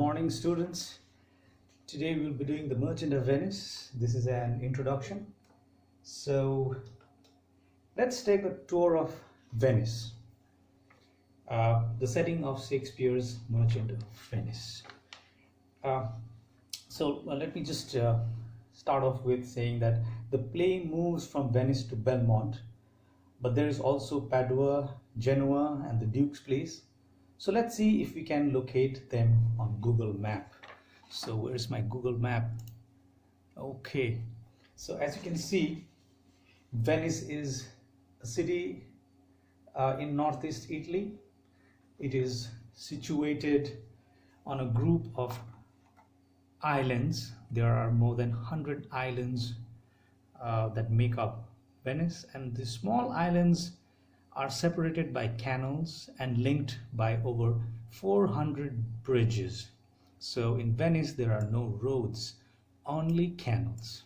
morning, students. Today we'll be doing the Merchant of Venice. This is an introduction. So let's take a tour of Venice, the setting of Shakespeare's Merchant of Venice. Let me just start off with saying that the play moves from Venice to Belmont, but there is also Padua, Genoa, and the Duke's Place. So let's see if we can locate them on Google Map. So where's my Google Map? Okay, so as you can see, Venice is a city in northeast Italy. It is situated on a group of islands. There are more than 100 islands that make up Venice, and the small islands are separated by canals and linked by over 400 bridges. So in Venice there are no roads, only canals,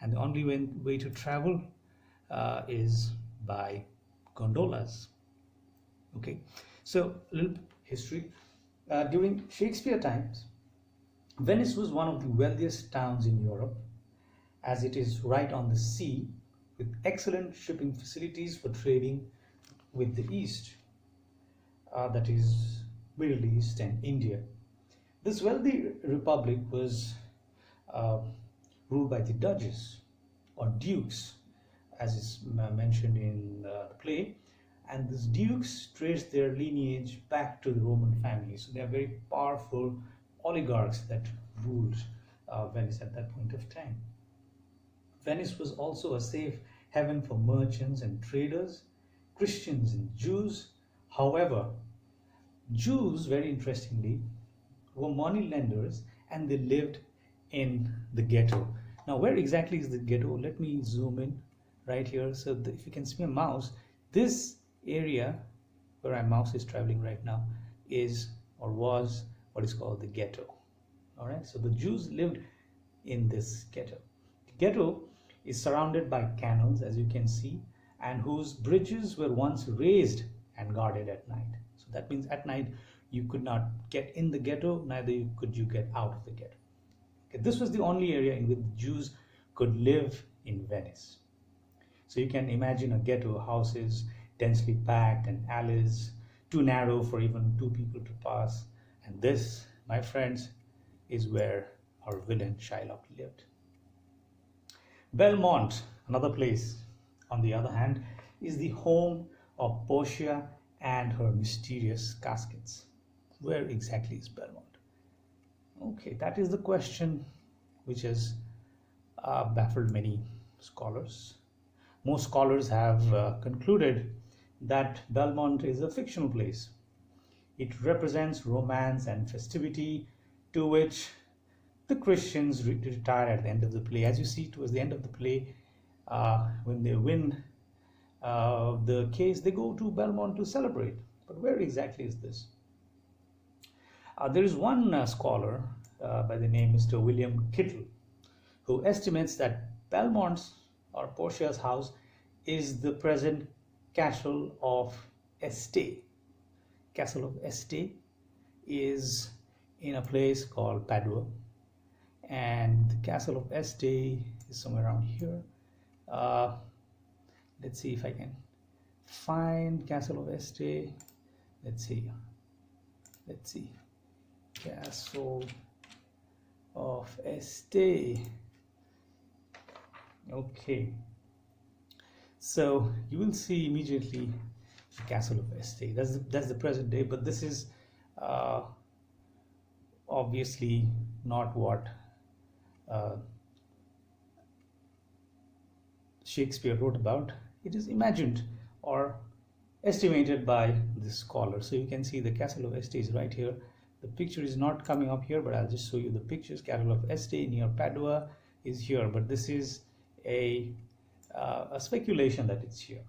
and the only way to travel is by gondolas. Okay, so a little history. During Shakespeare times, Venice was one of the wealthiest towns in Europe, as it is right on the sea, with excellent shipping facilities for trading with the East, that is Middle East and India. This wealthy republic was ruled by the Duchess or Dukes, as is mentioned in the play, and these Dukes trace their lineage back to the Roman family. So they are very powerful oligarchs that ruled Venice at that point of time. Venice was also a safe haven for merchants and traders, Christians and Jews. However, Jews, very interestingly, were money lenders, and they lived in the ghetto. Now, where exactly is the ghetto? Let me zoom in right here. So if you can see my mouse, this area where my mouse is traveling right now is or was what is called the ghetto. All right, so the Jews lived in this ghetto. The ghetto is surrounded by canals, as you can see, and whose bridges were once raised and guarded at night. So that means at night you could not get in the ghetto, neither could you get out of the ghetto. Okay, this was the only area in which Jews could live in Venice. So you can imagine a ghetto, houses densely packed and alleys too narrow for even two people to pass. And this, my friends, is where our villain Shylock lived. Belmont, another place, on the other hand, is the home of Portia and her mysterious caskets. Where exactly is Belmont? Okay, that is the question which has baffled many scholars. Most scholars have concluded that Belmont is a fictional place. It represents romance and festivity to which the Christians retire at the end of the play. As you see, towards the end of the play, when they win the case, they go to Belmont to celebrate. But where exactly is this? There is one scholar by the name Mr. William Kittle, who estimates that Belmont's or Portia's house is the present castle of Este. Castle of Este is in a place called Padua, and the castle of Este is somewhere around here. Let's see if I can find castle of Este. Let's see, castle of Este. Okay, so you will see immediately the castle of Este. That's the present day, but this is obviously not what Shakespeare wrote about. It is imagined or estimated by this scholar. So you can see the castle of Este is right here. The picture is not coming up here, but I'll just show you the pictures. Castle of Este near Padua is here, but this is a speculation that it's here.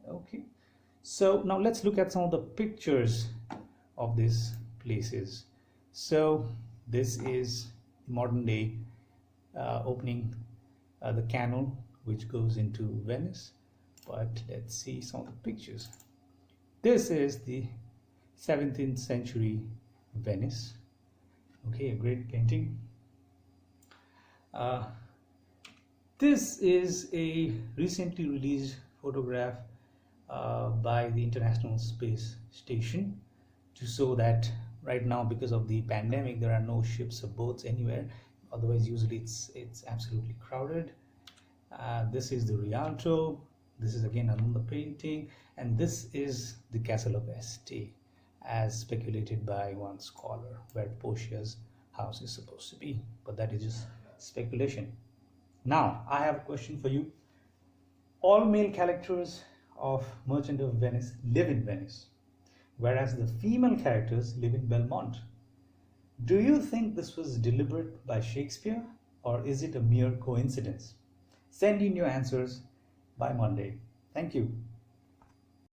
Okay, so now let's look at some of the pictures of these places. So this is modern day opening the canal which goes into Venice, but let's see some of the pictures. This is the 17th century Venice. Okay, a great painting. Uh, this is a recently released photograph by the International Space Station to show that right now, because of the pandemic, there are no ships or boats anywhere. Otherwise, usually it's absolutely crowded. This is the Rialto. This is again another painting, and this is the Castle of Este, as speculated by one scholar, where Portia's house is supposed to be. But that is just speculation. Now, I have a question for you. All male characters of Merchant of Venice live in Venice, whereas the female characters live in Belmont. Do you think this was deliberate by Shakespeare, or is it a mere coincidence? Send in your answers by Monday. Thank you.